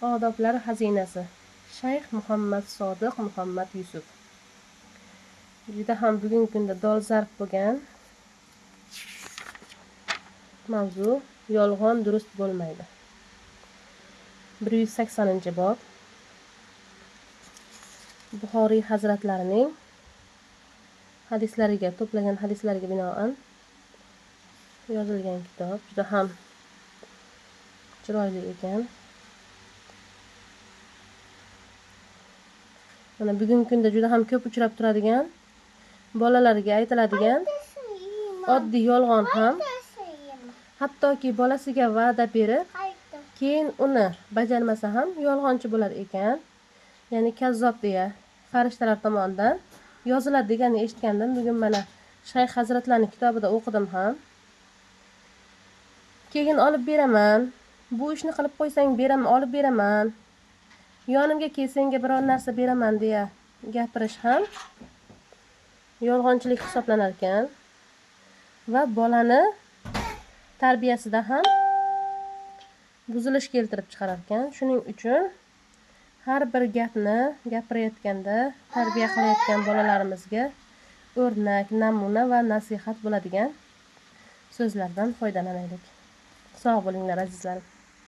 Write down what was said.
Odoblar xazinasi. Shayx Muhammad Sodiq Muhammad Yusuf. Juda ham bugungi kunda dolzarb bo'lgan mavzu yolg'on durust bo'lmaydi. 180-bob. Buxoriy hazratlarining hadislariga, to'plagan hadislariga binoan yozilgan kitob. Juda ham chiroyli ekan. Mana bugungi kunda juda ham ko'p uchrab turadigan, bolalarga aytiladigan oddiy yolg'on ham, hattoki bolasiga va'da berib, keyin uni bajarmasa ham yolg'onchi bo'lar ekan. Ya'ni kazzob deya farishtalar tomonidan yoziladi deganini eshitgandim. Bugun mana Shayx hazratlarining kitobida o'qidim ham. Keyin olib beraman. Bu ishni qilib qo'ysang beraman, olib beraman. Yonimga kel, senga biror narsa beraman deya gapirish ham yolg'onchilik hisoblanar ekan va bolani tarbiyasida ham buzilish keltirib chiqarar ekan. Shuning uchun har bir gapni gapirayotganda tarbiya qilayotgan bolalarimizga o'rnak, namuna va nasihat bo'ladigan so'zlardan foydalanaylik. Sog' bo'linglar azizlarim.